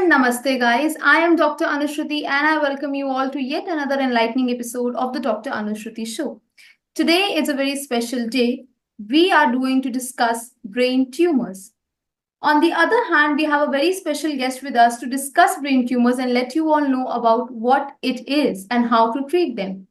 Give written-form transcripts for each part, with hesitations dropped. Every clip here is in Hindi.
and namaste, guys. I am Dr. Anushruti, and I welcome you all to yet another enlightening episode of the Dr. Anushruti Show. Today is a very special day. We are going to discuss brain tumors. On the other hand, we have a very special guest with us to discuss brain tumors and let you all know about what it is and how to treat them.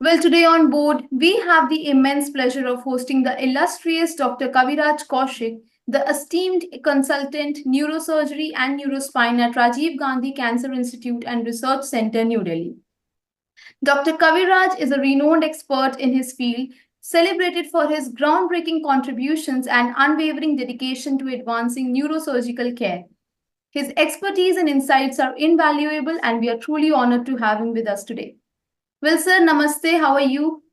Well, today on board, we have the immense pleasure of hosting the illustrious Dr. Kaviraj Kaushik, the esteemed consultant neurosurgery and neurospine at Rajiv Gandhi Cancer Institute and Research Center, New Delhi. Dr. Kaviraj is a renowned expert in his field, celebrated for his groundbreaking contributions and unwavering dedication to advancing neurosurgical care. His expertise and insights are invaluable, and we are truly honored to have him with us today. Well, sir, namaste. How are you?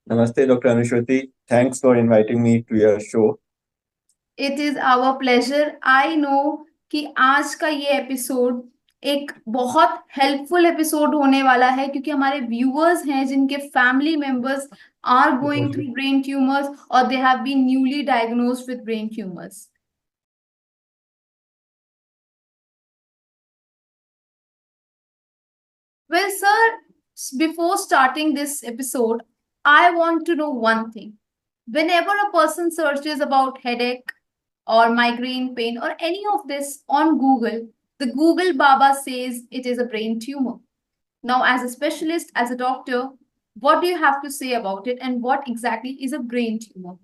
Namaste, Dr. Anushruti. Thanks for inviting me to your show. It is our pleasure. I know कि आज का ये एपिसोड एक बहुत हेल्पफुल एपिसोड होने वाला है क्योंकि हमारे व्यूअर्स हैं जिनके family members are going through brain tumours और they have been newly diagnosed with brain tumours. Well, sir, before starting this episode, I want to know one thing. Whenever a person searches about headache or migraine pain or any of this on Google, the Google Baba says it is a brain tumor. Now, as a specialist, as a doctor, what do you have to say about it and what exactly is a brain tumor?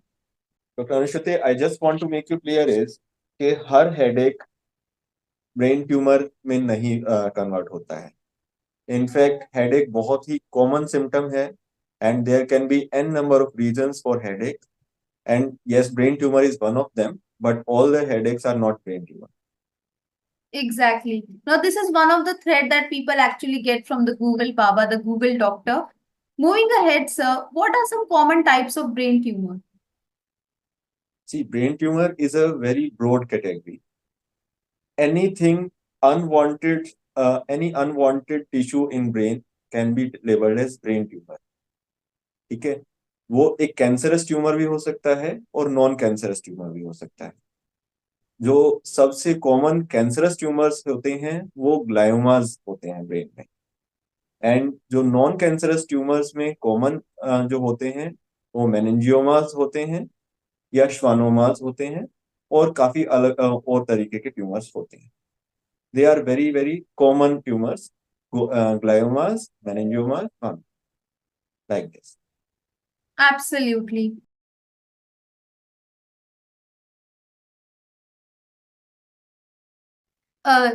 Dr. Anushruti, I just want to make you clear is कि हर हेडेक ब्रेन ट्यूमर में नहीं कन्वर्ट होता है. इनफैक्ट हेडेक बहुत ही कॉमन सिम्टम है and there can be n number of reasons for headache, and yes, brain tumor is one of them, but all the headaches are not brain tumor. Exactly. Now, this is one of the thread that people actually get from the Google Baba, the Google doctor. Moving ahead, sir, what are some common types of brain tumor? See, brain tumor is a very broad category. Anything unwanted, any unwanted tissue in brain can be labeled as brain tumor. ठीक है, वो एक कैंसरस ट्यूमर भी हो सकता है और नॉन कैंसरस ट्यूमर भी हो सकता है. जो सबसे कॉमन कैंसरस ट्यूमर्स होते हैं वो ग्लायोमास होते हैं ब्रेन में, एंड जो नॉन कैंसरस ट्यूमर्स में कॉमन जो होते हैं वो मेनिंजियोमास होते हैं या श्वानोमास होते हैं, और काफी अलग और तरीके के ट्यूमर्स होते हैं. They are very very common tumours, gliomas, meningiomas, like this. Absolutely.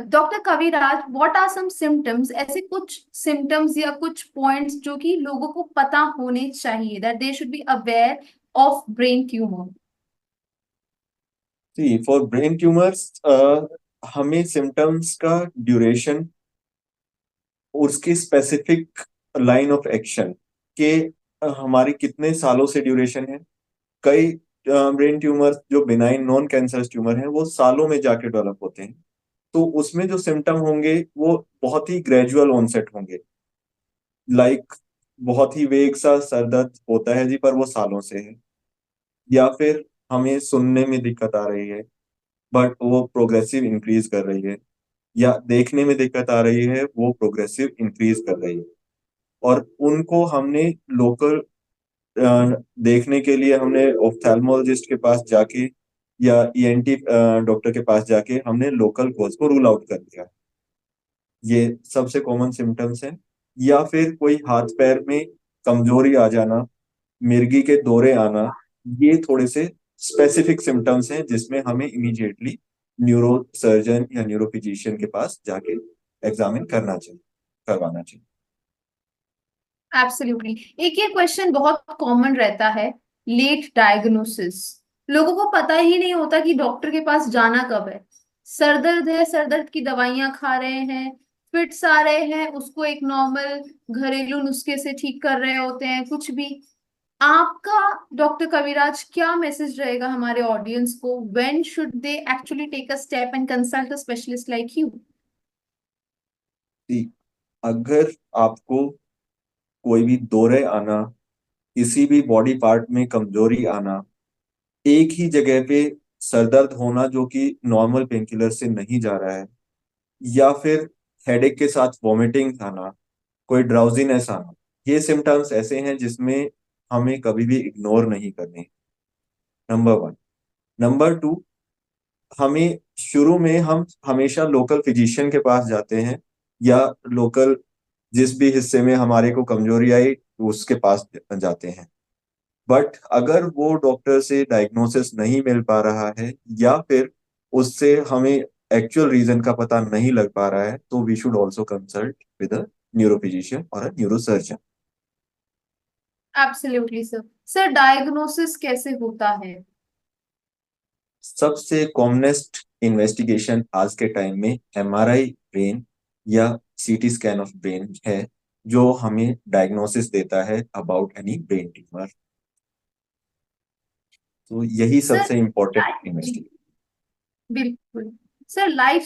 Doctor Kaviraj, what are some symptoms, ऐसे कुछ सिम्टम्स या कुछ पॉइंट्स जो कि लोगों को पता होने चाहिए that they should be aware of brain tumour. See for brain tumours हमें सिम्टम्स का ड्यूरेशन, उसकी स्पेसिफिक लाइन ऑफ एक्शन के हमारी कितने सालों से ड्यूरेशन है. कई ब्रेन ट्यूमर्स जो बिनाइन नॉन कैंसरस ट्यूमर हैं वो सालों में जाके डेवलप होते हैं, तो उसमें जो सिम्टम होंगे वो बहुत ही ग्रेजुअल ऑनसेट होंगे. लाइक बहुत ही वेग सा सर दर्द होता है जी, पर वो सालों से है. या फिर हमें सुनने में दिक्कत आ रही है बट वो प्रोग्रेसिव इंक्रीज कर रही है, या देखने में दिक्कत आ रही है वो प्रोग्रेसिव इंक्रीज कर रही है, और उनको हमने लोकल देखने के लिए हमने ऑफ्थेल्मोलॉजिस्ट के पास जाके या ईएनटी डॉक्टर के पास जाके हमने लोकल कॉज को रूल आउट कर दिया. ये सबसे कॉमन सिम्टम्स हैं. या फिर कोई हाथ पैर में कमजोरी आ जाना, मिर्गी के दौरे आना, ये थोड़े से स्पेसिफिक सिम्टम्स हैं जिसमें हमें इमीडिएटली न्यूरो सर्जन या न्यूरो फिजिशियन के पास जाके एग्जामिन करवाना चाहिए. एब्सोल्युटली. एक ये क्वेश्चन बहुत कॉमन रहता है, लेट डायग्नोसिस. लोगों को पता ही नहीं होता कि डॉक्टर के पास जाना कब है. सर दर्द है, सर दर्द की दवाइयां खा रहे हैं, फिट्स आ रहे हैं, उसको एक नॉर्मल घरेलू नुस्खे से ठीक कर रहे होते हैं, कुछ भी. आपका डॉक्टर कविराज क्या मैसेज रहेगा हमारे ऑडियंस को? When should they actually take a step and consult a specialist like you? अगर आपको कोई भी दौरे आना, किसी भी बॉडी पार्ट में कमजोरी आना, एक ही जगह पे सर दर्द होना जो कि नॉर्मल पेनकिलर से नहीं जा रहा है, या फिर हेडेक के साथ वॉमिटिंग आना, कोई ड्राउजीनेस आना, ये सिम्टम्स ऐसे हैं जिसमें हमें कभी भी इग्नोर नहीं करने। Number one. नंबर टू, हमें शुरू में हम हमेशा लोकल फिजिशियन के पास जाते हैं, या लोकल जिस भी हिस्से में हमारे को कमजोरी आई उसके पास जाते हैं। बट अगर वो डॉक्टर से डायग्नोसिस नहीं मिल पा रहा है, या फिर उससे हमें एक्चुअल रीजन का पता नहीं लग पा रहा है, तो we should also consult with a neurophysician और a neurosurgeon. Absolutely sir. Sir diagnosis कैसे होता है? सबसे कॉमनेस्ट इन्वेस्टिगेशन आज के टाइम में एमआरआई ब्रेन या सीटी स्कैन ऑफ ब्रेन है, जो हमें डायग्नोसिस देता है अबाउट एनी ब्रेन ट्यूमर। तो यही सर सबसे इम्पोर्टेंट इन्वेस्टिगेशन। बिल्कुल। सर लाइफ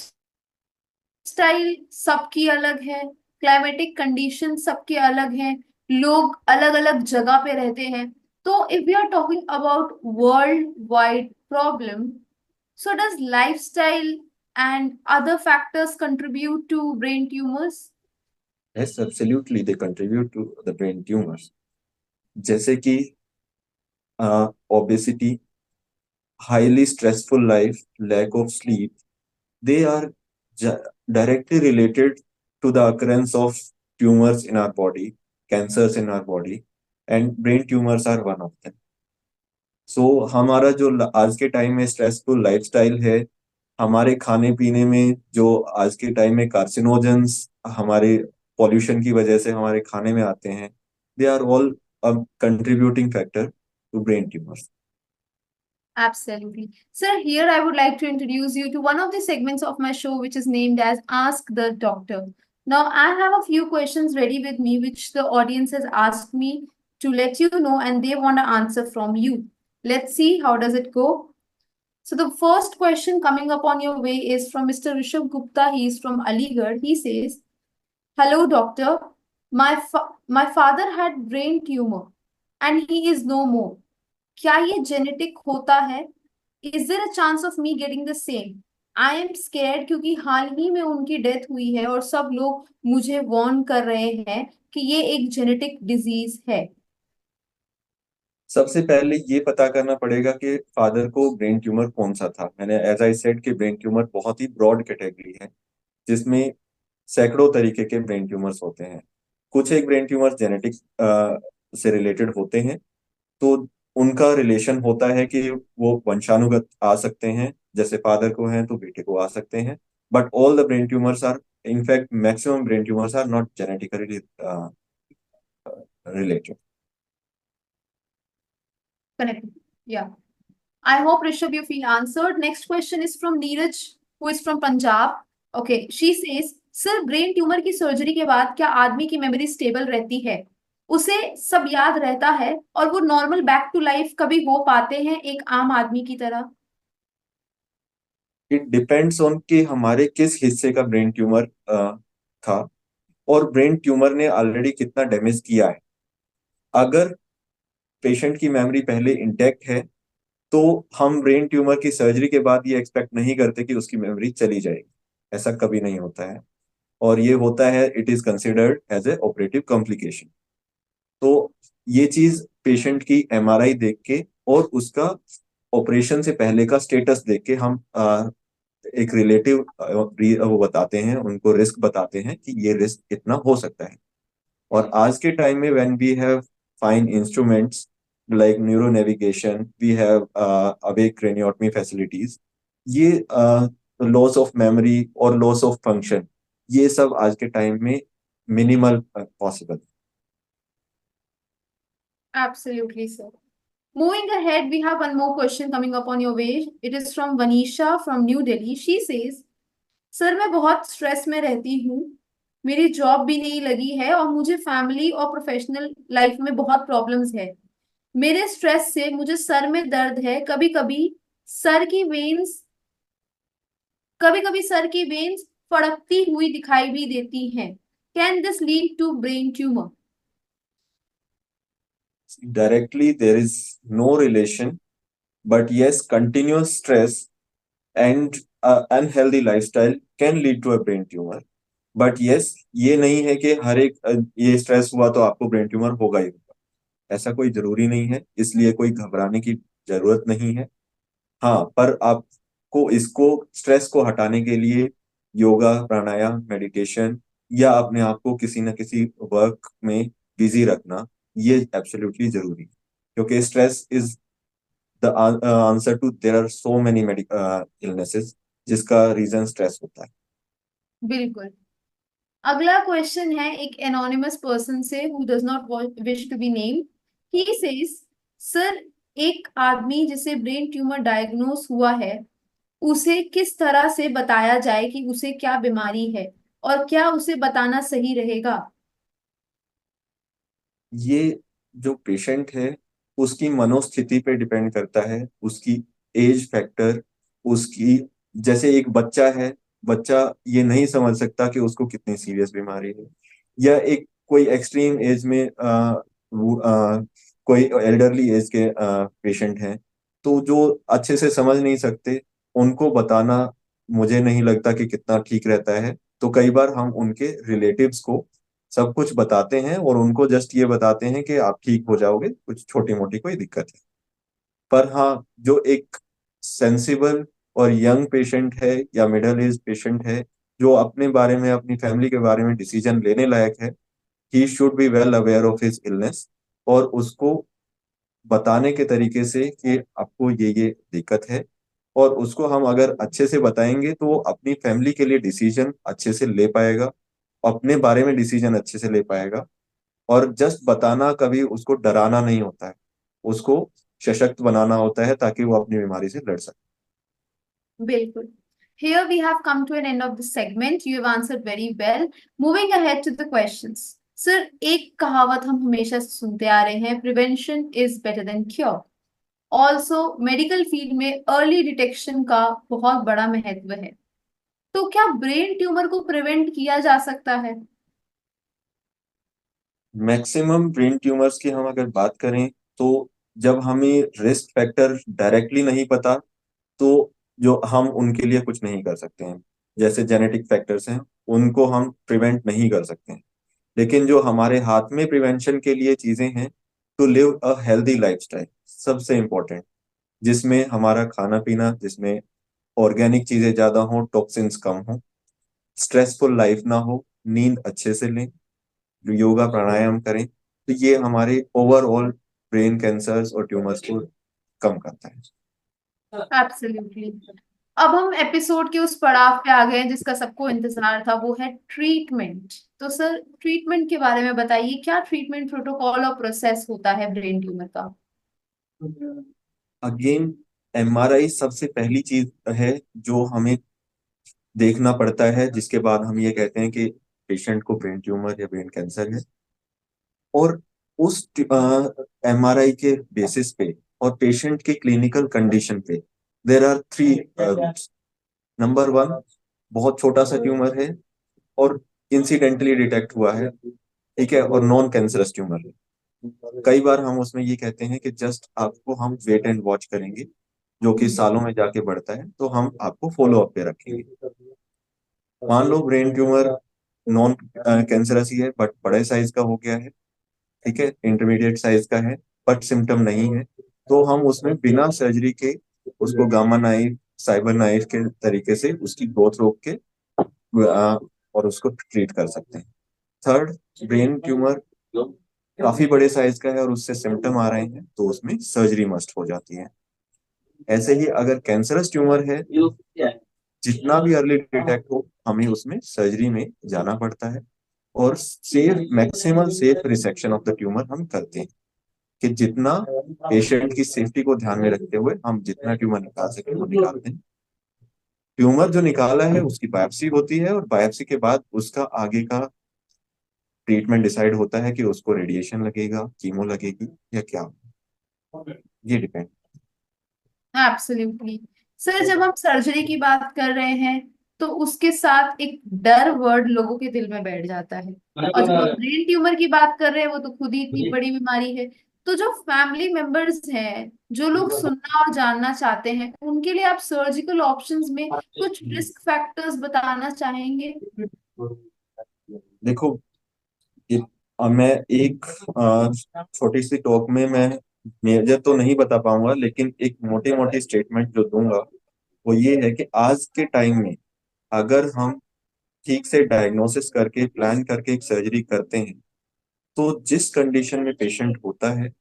स्टाइल सबकी अलग है, क्लाइमेटिक कंडीशन सबके अलग हैं, लोग अलग अलग जगह पे रहते हैं। तो if we are talking about world wide problem, so does lifestyle and other factors contribute to brain tumors? Yes, absolutely they contribute to the brain tumours. जैसे कि obesity, highly stressful life, lack of sleep, they are directly related to the occurrence of tumors in our body, cancers in our body, and brain tumors are one of them. सो हमारा जो आज के टाइम में स्ट्रेसफुल लाइफस्टाइल है, हमारे खाने पीने में जो आज के टाइम में कार्सिनोजेंस हमारे पॉल्यूशन की वजह से हमारे खाने में आते हैं, they are all contributing factor to brain tumours. Absolutely. Sir, here I would like to introduce you to one of the segments of my show, which is named as Ask the Doctor. Now, I have a few questions ready with me, which the audience has asked me to let you know, and they want to answer from you. Let's see how does it go. So the first question coming up on your way is from Mr. Rishabh Gupta. He is from Aligarh. He says, "Hello, doctor. My father had brain tumor, and he is no more. क्या ये जेनेटिक होता है? Is there a chance of me getting the same? I am scared क्योंकि हाल ही में उनकी डेथ हुई है और सब लोग मुझे वार्न कर रहे हैं कि ये एक जेनेटिक डिजीज है।" सबसे पहले ये पता करना पड़ेगा कि फादर को ब्रेन ट्यूमर कौन सा था। मैंने एज आई सेड कि ब्रेन ट्यूमर बहुत ही ब्रॉड कैटेगरी है, जिसमें सैकड़ों तरीके के ब्रेन ट्यूमर्स होते हैं। कुछ एक ब्रेन ट्यूमर जेनेटिक से रिलेटेड होते हैं, तो उनका रिलेशन होता है कि वो वंशानुगत आ सकते हैं, जैसे फादर को हैं तो बेटे को आ सकते हैं। But all the brain tumours are, in fact maximum brain tumours are not genetically related. Correct. Yeah. I hope Rishabh you feel answered. Next question is from Neeraj, who is from Punjab. Okay, she says, sir brain tumour की सर्जरी के बाद क्या आदमी की मेमोरी स्टेबल रहती है? उसे सब याद रहता है और वो नॉर्मल बैक टू लाइफ कभी हो पाते हैं एक आम आदमी की तरह? इट डिपेंड्स ऑन कि हमारे किस हिस्से का ब्रेन ट्यूमर था, और ब्रेन ट्यूमर ने ऑलरेडी कितना डैमेज किया है। अगर पेशेंट की मेमोरी पहले इंटैक्ट है, तो हम ब्रेन ट्यूमर की सर्जरी के बाद ये एक्सपेक्ट नहीं करते कि उसकी मेमोरी चली जाएगी। ऐसा कभी नहीं होता है, और ये होता है, it is considered as a operative complication. तो ये चीज पेशेंट की एमआरआई देख के और उसका ऑपरेशन से पहले का स्टेटस देख के हम एक रिलेटिव वो बताते हैं, उनको रिस्क बताते हैं कि ये रिस्क इतना हो सकता है। और आज के टाइम में when we have fine instruments like neuro navigation, we have awake craniotomy facilities, ये लॉस ऑफ मेमोरी और लॉस ऑफ फंक्शन, ये सब आज के टाइम में minimal possible. Absolutely, sir. Moving ahead, we have one more question coming up on your way. It is from Vanisha from New Delhi. She says, sir मैं बहुत स्ट्रेस में रहती हूँ, मेरी जॉब भी नहीं लगी है और मुझे फैमिली और प्रोफेशनल लाइफ में बहुत प्रॉब्लम्स है। मेरे स्ट्रेस से मुझे सर में दर्द है, सर की वेन्स कभी कभी सर की वेन्स फड़कती हुई दिखाई भी देती हैं। Can this lead to brain tumour? directly there is no relation, but yes, continuous stress and unhealthy lifestyle can lead to a brain tumor. But yes, ये नहीं है कि हर एक ये स्ट्रेस हुआ तो आपको ब्रेन ट्यूमर होगा ही होगा, ऐसा कोई जरूरी नहीं है, इसलिए कोई घबराने की जरूरत नहीं है। हाँ, पर आपको इसको स्ट्रेस को हटाने के लिए योगा, प्राणायाम, मेडिटेशन या अपने आप को किसी न किसी वर्क में बिजी रखना, ये एब्सोल्युटली जरूरी है, क्योंकि stress is the answer to there are so many illnesses जिसका रीजन स्ट्रेस होता है। बिल्कुल। अगला क्वेश्चन है एक एनोनिमस पर्सन से who does not wish to be name. He says, sir, एक आदमी जिसे ब्रेन ट्यूमर डायग्नोस हुआ है, उसे किस तरह से बताया जाए कि उसे क्या बीमारी है, और क्या उसे बताना सही रहेगा? ये जो पेशेंट है उसकी मनोस्थिति पे डिपेंड करता है, उसकी एज फैक्टर, उसकी, जैसे एक बच्चा है, बच्चा ये नहीं समझ सकता कि उसको कितनी सीरियस बीमारी है, या एक कोई एक्सट्रीम एज में कोई एल्डरली एज के पेशेंट हैं, तो जो अच्छे से समझ नहीं सकते, उनको बताना मुझे नहीं लगता कि कितना ठीक रहता है। तो कई बार हम उनके रिलेटिव्स को सब कुछ बताते हैं और उनको जस्ट ये बताते हैं कि आप ठीक हो जाओगे, कुछ छोटी मोटी कोई दिक्कत है। पर हाँ, जो एक सेंसिबल और यंग पेशेंट है या मिडिल एज पेशेंट है, जो अपने बारे में, अपनी फैमिली के बारे में डिसीजन लेने लायक है, he should be well aware of his illness, और उसको बताने के तरीके से कि आपको ये दिक्कत है, और उसको हम अगर अच्छे से बताएंगे तो वो अपनी फैमिली के लिए डिसीजन अच्छे से ले पाएगा, अपने बारे में डिसीजन अच्छे से ले पाएगा। और जस्ट बताना कभी उसको डराना नहीं होता है, उसको सशक्त बनाना होता है ताकि वो अपनी बीमारी से लड़ सके। बिल्कुल। Here we have come to an end of this segment. You have answered very well. Moving ahead to the questions. Sir, एक कहावत हम हमेशा से सुनते आ रहे हैं, prevention is better than cure. Also medical field में अर्ली डिटेक्शन का बहुत बड़ा महत्व है। तो क्या ब्रेन ट्यूमर को प्रिवेंट किया जा सकता है? मैक्सिमम ब्रेन ट्यूमर्स की हम अगर बात करें, तो जब हमें रिस्क फैक्टर डायरेक्टली नहीं पता, तो जो हम उनके लिए कुछ नहीं कर सकते हैं, जैसे जेनेटिक फैक्टर्स हैं, उनको हम प्रिवेंट नहीं कर सकते हैं। लेकिन जो हमारे हाथ में प्रिवेंशन के लिए चीजें हैं, to live a healthy lifestyle सबसे इम्पोर्टेंट, जिसमें हमारा खाना पीना, जिसमें ऑर्गेनिक चीजें ज्यादा हो, टॉक्सिन्स कम हो, स्ट्रेसफुल लाइफ ना हो, नींद अच्छे से लें, योगा प्राणायाम करें, तो ये हमारे ओवरऑल ब्रेन कैंसर्स और ट्यूमर्स को कम करता है। एब्सोल्युटली। अब हम एपिसोड के उस पड़ाव पे आ गए हैं जिसका सबको इंतजार था, वो है ट्रीटमेंट। तो सर, ट्रीटमेंट के बारे में बताइए, क्या ट्रीटमेंट प्रोटोकॉल और प्रोसेस होता है ब्रेन ट्यूमर का? अगेन, एमआरआई सबसे पहली चीज है जो हमें देखना पड़ता है, जिसके बाद हम ये कहते हैं कि पेशेंट को ब्रेन ट्यूमर या ब्रेन कैंसर है। और उस एमआरआई के बेसिस पे और पेशेंट के क्लिनिकल कंडीशन पे there are three routes. Number one, बहुत छोटा सा ट्यूमर है और इंसिडेंटली डिटेक्ट हुआ है, ठीक है, और नॉन कैंसरस ट्यूमर है। कई बार हम उसमें ये कहते हैं कि जस्ट आपको हम वेट एंड वॉच करेंगे, जो कि सालों में जाके बढ़ता है, तो हम आपको फॉलो अप पे रखेंगे। मान लो ब्रेन ट्यूमर नॉन कैंसरस ही है बट बड़े साइज का हो गया है, ठीक है, इंटरमीडिएट साइज का है, बट सिम्टम नहीं है, तो हम उसमें बिना सर्जरी के उसको गामा नाइफ, साइबर नाइफ के तरीके से उसकी ग्रोथ रोक के और उसको ट्रीट कर सकते हैं। थर्ड, ब्रेन ट्यूमर काफी बड़े साइज का है और उससे सिम्टम आ रहे हैं, तो उसमें सर्जरी मस्ट हो जाती है। ऐसे ही अगर कैंसरस ट्यूमर है, जितना भी अर्ली डिटेक्ट हो, हमें उसमें सर्जरी में जाना पड़ता है, और safe, maximum safe resection of the tumour हम करते हैं, कि जितना पेशेंट की सेफ्टी को ध्यान में रखते हुए हम जितना ट्यूमर निकाल सके वो निकालते हैं। ट्यूमर जो निकाला है उसकी बायोप्सी होती है, और बायोप्सी के बाद उसका आगे का ट्रीटमेंट डिसाइड होता है कि उसको रेडिएशन लगेगा, कीमो लगेगी, या क्या, ये डिपेंड। एब्सोल्युटली। सर, जब हम सर्जरी की बात कर रहे हैं तो उसके साथ एक डर वर्ड लोगों के दिल में बैठ जाता है, और जब हम ब्रेन ट्यूमर की बात कर रहे हैं वो तो खुद ही इतनी बड़ी बीमारी है। तो जो फैमिली मेंबर्स हैं, जो लोग सुनना और जानना चाहते हैं, उनके लिए आप सर्जिकल ऑप्शंस में कुछ रिस्क फैक्टर्स बताना चाहेंगे? देखो, ये- मैं एक छोटी सी टॉक में मैं मेजर तो नहीं बता पाऊंगा, लेकिन एक मोटी मोटी स्टेटमेंट जो दूंगा वो ये है कि आज के टाइम में अगर हम ठीक से डायग्नोसिस करके प्लान करके एक सर्जरी करते हैं, तो जिस कंडीशन में पेशेंट होता है,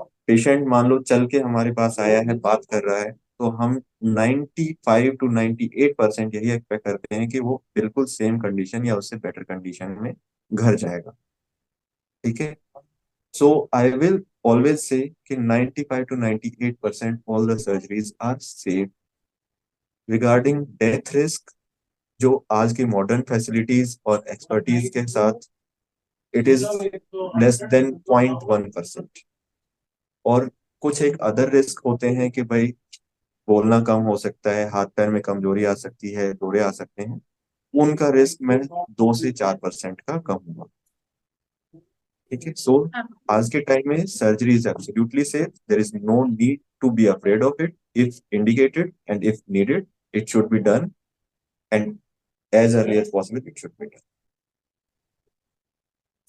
पेशेंट मान लो चल के हमारे पास आया है, बात कर रहा है, तो हम 95 to 98% यही एक्सपेक्ट करते हैं कि वो बिल्कुल सेम कंडीशन या उससे बेटर कंडीशन में घर जाएगा। ठीक है। सो आई विल ऑलवेज से कि 95 to 98% all the surgeries are safe. Regarding death risk, जो आज की मॉडर्न फैसिलिटीज और एक्सपर्टीज के साथ इट इज लेस देन 0.1%। और कुछ एक अदर रिस्क होते हैं कि भाई बोलना कम हो सकता है, हाथ पैर में कमजोरी आ सकती है, दौरे आ सकते हैं, उनका रिस्क में 2 से 4% का कम होगा। ठीक है। सो आज के टाइम में surgery is absolutely safe, there is no need to be afraid of it. If indicated and if needed, it should be done, and as early as possible it should be done.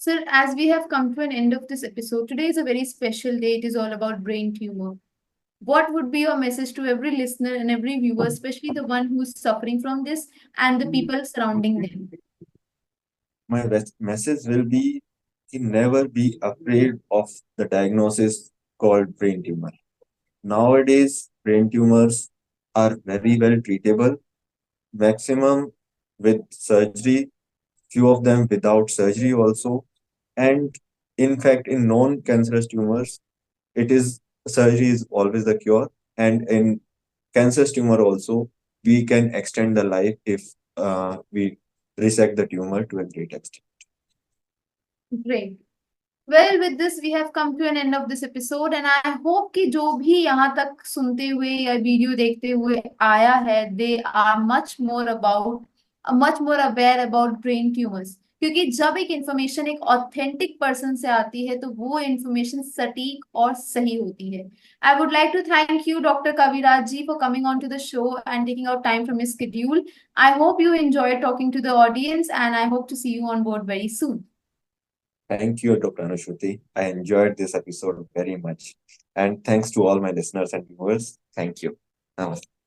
Sir, as we have come to an end of this episode, today is a very special day. It is all about brain tumor. What would be your message to every listener and every viewer, especially the one who is suffering from this and the people surrounding them? My message will be to never be afraid of the diagnosis called brain tumor. Nowadays, brain tumors are very well treatable, maximum with surgery, few of them without surgery also. And in fact, in non-cancerous tumors, it is surgery is always the cure. And in cancerous tumor also, we can extend the life if we resect the tumor to a great extent. Great. Well, with this, we have come to an end of this episode, and I hope कि जो भी यहाँ तक सुनते हुए या वीडियो देखते हुए आया है, they are much more aware about brain tumors. क्योंकि जब एक इंफॉर्मेशन एक ऑथेंटिक पर्सन से आती है, तो वो इंफॉर्मेशन सटीक और सही होती है. I would like to thank you, Dr. Kaviraj ji, for coming on to the show and taking out time from his schedule. I hope you enjoyed talking to the audience, and I hope to see you on board very soon. Thank you, Dr. Anushruti. I enjoyed this episode very much. And thanks to all my listeners and viewers. Thank you. Namaste.